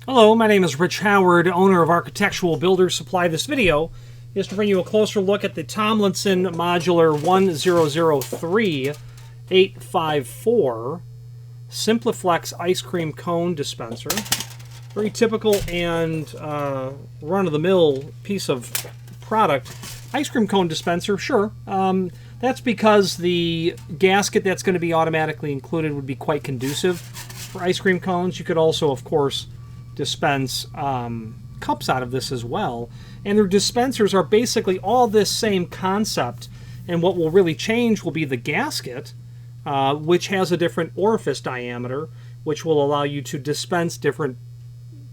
Hello, my name is Rich Howard, owner of Architectural Builders Supply. This video is to bring you a closer look at the Tomlinson Modular 1003854 Simpliflex ice cream cone dispenser. Very typical and run-of-the-mill piece of product. Ice cream cone dispenser, sure. That's because the gasket that's going to be automatically included would be quite conducive for ice cream cones. You could also, of course, dispense cups out of this as well. And their dispensers are basically all this same concept, and what will really change will be the gasket, which has a different orifice diameter, which will allow you to dispense different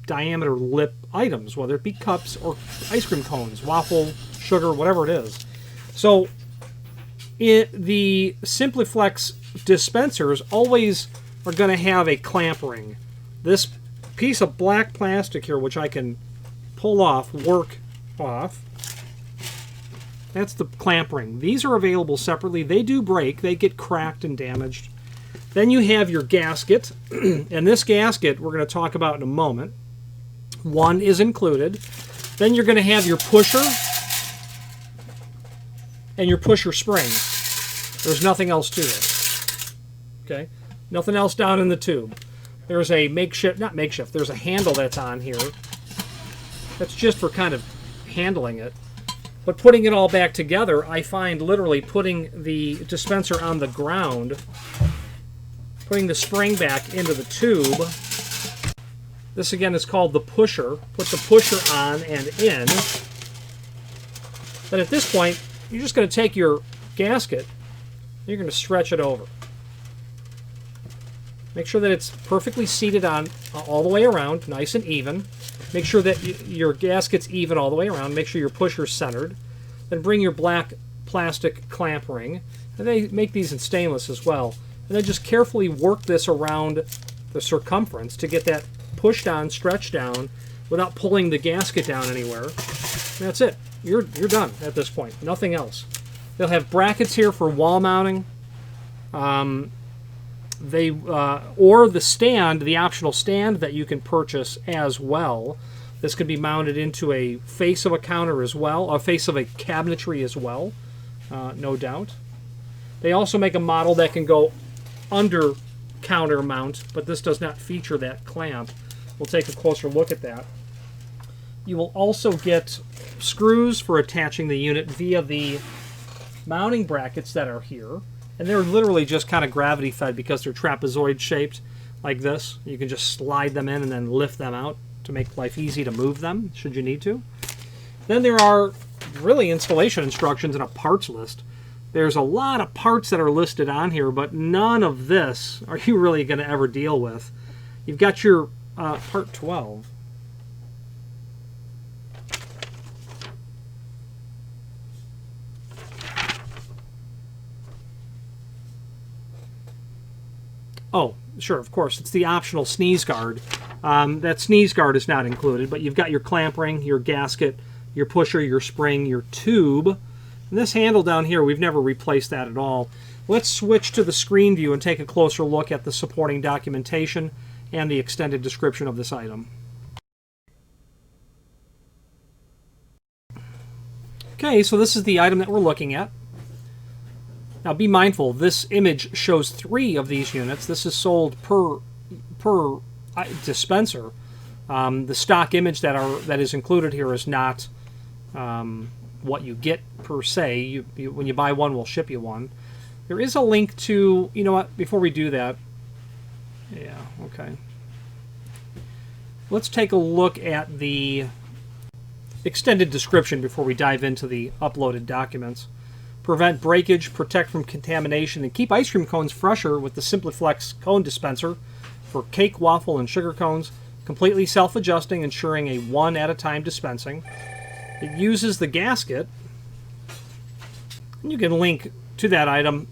diameter lip items, whether it be cups or ice cream cones, waffle, sugar, whatever it is. So the Simpliflex dispensers always are going to have a clamp ring. This piece of black plastic here, which I can pull off, work off, that's the clamp ring. These are available separately. They do break. They get cracked and damaged. Then you have your gasket, and this gasket we're going to talk about in a moment. One is included. Then you're going to have your pusher and your pusher spring. There's nothing else to it. Okay? Nothing else down in the tube. There's a there's a handle that's on here. That's just for kind of handling it. But putting it all back together, I find literally putting the dispenser on the ground, putting the spring back into the tube. This again is called the pusher. Put the pusher on and in. Then at this point, you're just going to take your gasket, and you're going to stretch it over. Make sure that it's perfectly seated on all the way around, nice and even. Make sure that your gasket's even all the way around. Make sure your pusher's centered. Then bring your black plastic clamp ring. And they make these in stainless as well. And then just carefully work this around the circumference to get that pushed on, stretched down, without pulling the gasket down anywhere. And that's it. You're done at this point. Nothing else. They'll have brackets here for wall mounting. Or the stand, the optional stand that you can purchase as well. This can be mounted into a face of a counter as well, a face of a cabinetry as well, no doubt. They also make a model that can go under counter mount, but this does not feature that clamp. We'll take a closer look at that. You will also get screws for attaching the unit via the mounting brackets that are here. And they're literally just kind of gravity fed because they're trapezoid shaped like this. You can just slide them in and then lift them out to make life easy to move them should you need to. Then there are really installation instructions and a parts list. There's a lot of parts that are listed on here, but none of this are you really going to ever deal with. You've got your part 12. Oh, sure, of course, it's the optional sneeze guard. That sneeze guard is not included, but you've got your clamp ring, your gasket, your pusher, your spring, your tube. And this handle down here, we've never replaced that at all. Let's switch to the screen view and take a closer look at the supporting documentation and the extended description of this item. Okay, so this is the item that we're looking at. Now be mindful, this image shows 3 of these units. This is sold per dispenser. The stock image that is included here is not what you get per se. When you buy one, we'll ship you one. There is a link to, you know what, before we do that, yeah, okay. Let's take a look at the extended description before we dive into the uploaded documents. Prevent breakage, protect from contamination, and keep ice cream cones fresher with the Simpliflex cone dispenser for cake, waffle, and sugar cones. Completely self-adjusting, ensuring a one-at-a-time dispensing. It uses the gasket. And you can link to that item.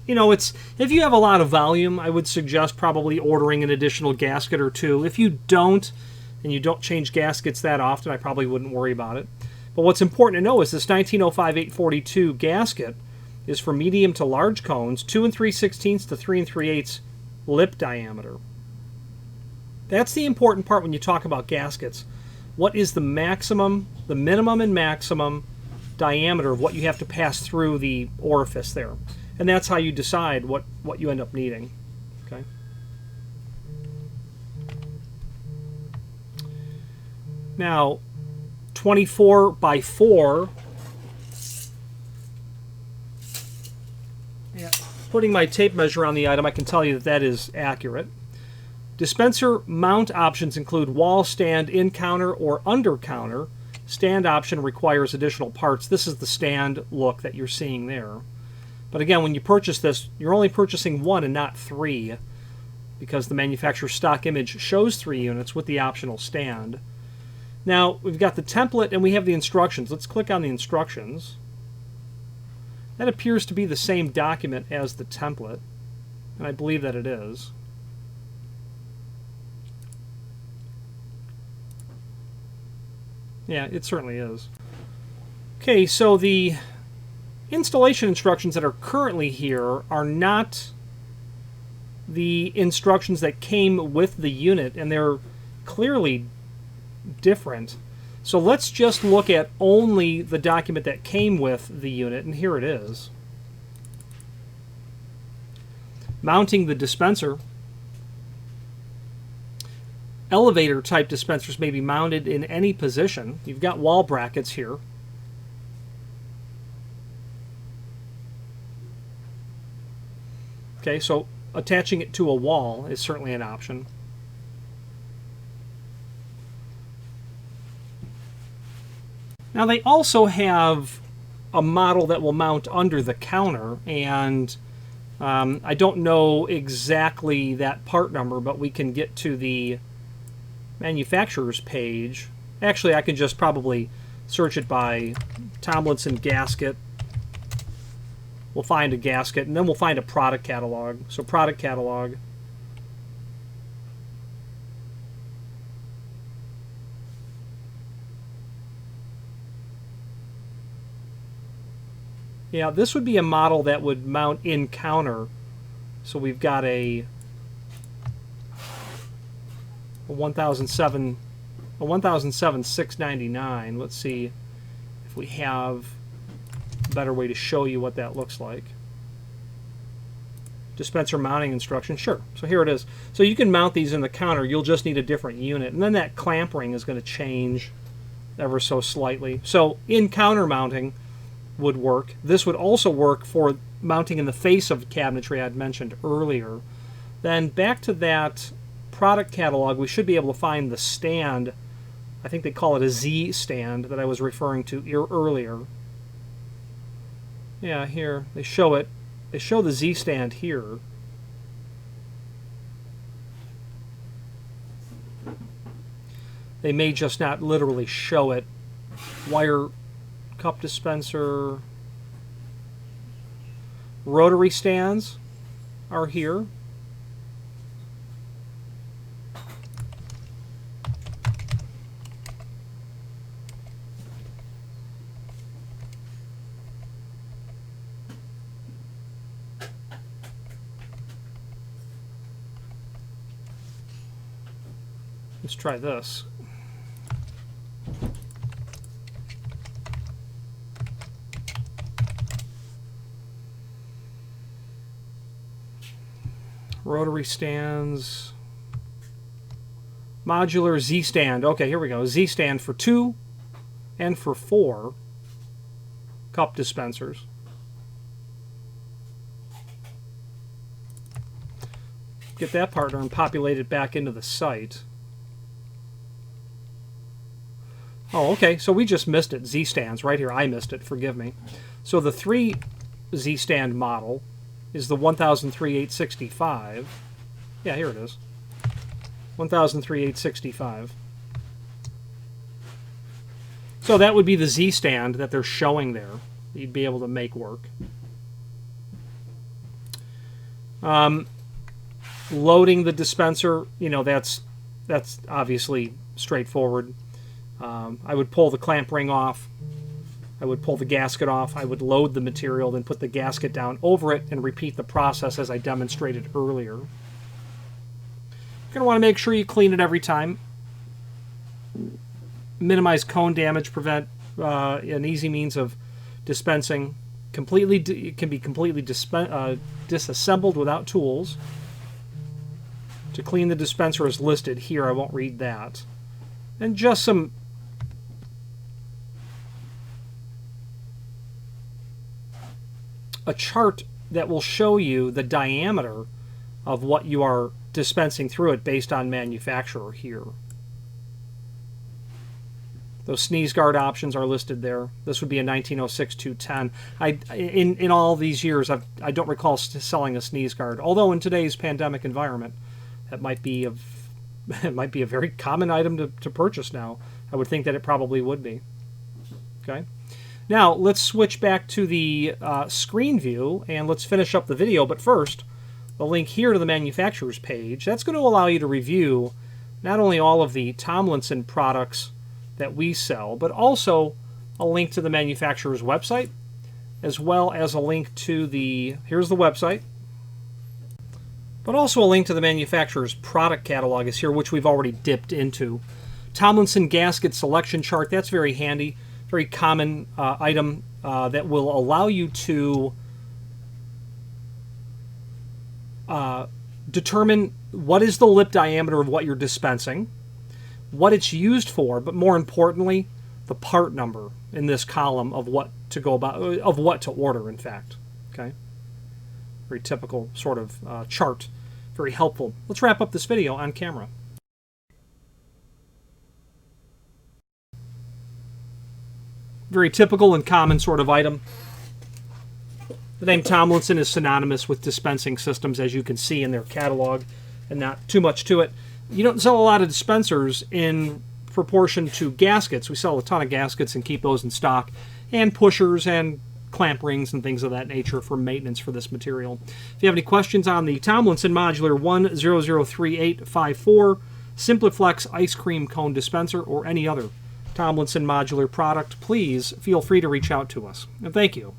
You know, if you have a lot of volume, I would suggest probably ordering an additional gasket or 2. If you don't, and you don't change gaskets that often, I probably wouldn't worry about it. But what's important to know is this 1905-842 gasket is for medium to large cones, 2 3/16 to 3 3/8 lip diameter. That's the important part when you talk about gaskets. What is the maximum, the minimum and maximum diameter of what you have to pass through the orifice there? And that's how you decide what you end up needing. Okay. Now, 24 by 4. Yeah. Putting my tape measure on the item, I can tell you that that is accurate. Dispenser mount options include wall stand, in counter, or under counter. Stand option requires additional parts. This is the stand look that you're seeing there. But again, when you purchase this, you're only purchasing 1 and not 3, because the manufacturer's stock image shows 3 units with the optional stand. Now, we've got the template and we have the instructions. Let's click on the instructions. That appears to be the same document as the template, and I believe that it is. Yeah, it certainly is. Okay, so the installation instructions that are currently here are not the instructions that came with the unit, and they're clearly different. So let's just look at only the document that came with the unit, and here it is. Mounting the dispenser. Elevator type dispensers may be mounted in any position. You've got wall brackets here. Okay, so attaching it to a wall is certainly an option. Now they also have a model that will mount under the counter, and I don't know exactly that part number, but we can get to the manufacturer's page. Actually, I can just probably search it by Tomlinson gasket. We'll find a gasket, and then we'll find a product catalog. So product catalog. Yeah, this would be a model that would mount in counter. So we've got a 1007 699. Let's see if we have a better way to show you what that looks like. Dispenser mounting instruction. Sure. So here it is. So you can mount these in the counter. You'll just need a different unit. And then that clamp ring is going to change ever so slightly. So in counter mounting would work. This would also work for mounting in the face of cabinetry I'd mentioned earlier. Then back to that product catalog, we should be able to find the stand. I think they call it a Z stand that I was referring to earlier. Yeah, here they show it. They show the Z stand here. They may just not literally show it. Wire cup dispenser. Rotary stands are here. Let's try this. Rotary stands. Modular Z stand. Okay, here we go. Z stand for 2 and for 4 cup dispensers. Get that partner and populate it back into the site. Oh, okay, so we just missed it. Z stands right here. I missed it. Forgive me. So the 3 Z stand model is the 1003-865. Yeah, here it is. 1003-865. So that would be the Z stand that they're showing there. You'd be able to make work. Loading the dispenser, you know, that's obviously straightforward. I would pull the clamp ring off. I would pull the gasket off. I would load the material, then put the gasket down over it and repeat the process as I demonstrated earlier. You're going to want to make sure you clean it every time. Minimize cone damage, prevent an easy means of dispensing. It can be completely disassembled without tools. To clean the dispenser is listed here. I won't read that. And just a chart that will show you the diameter of what you are dispensing through it based on manufacturer here. Those sneeze guard options are listed there. This would be a 1906-210. In all these years, I don't recall selling a sneeze guard. Although in today's pandemic environment, it might be a very common item to purchase now. I would think that it probably would be. Okay. Now let's switch back to the screen view and let's finish up the video. But first, the link here to the manufacturer's page. That's going to allow you to review not only all of the Tomlinson products that we sell, but also a link to the manufacturer's website, as well as a link to here's the website, but also a link to the manufacturer's product catalog is here, which we've already dipped into. Tomlinson gasket selection chart, that's very handy, very common item that will allow you to determine what is the lip diameter of what you're dispensing, what it's used for, but more importantly, the part number in this column of what to go about, of what to order, in fact. Okay? Very typical sort of chart. Very helpful. Let's wrap up this video on camera. Very typical and common sort of item. The name Tomlinson is synonymous with dispensing systems, as you can see in their catalog, and not too much to it. You don't sell a lot of dispensers in proportion to gaskets. We sell a ton of gaskets and keep those in stock, and pushers and clamp rings and things of that nature for maintenance for this material. If you have any questions on the Tomlinson Modular 100384 Simpliflex ice cream cone dispenser or any other Tomlinson Modular product, please feel free to reach out to us. And thank you.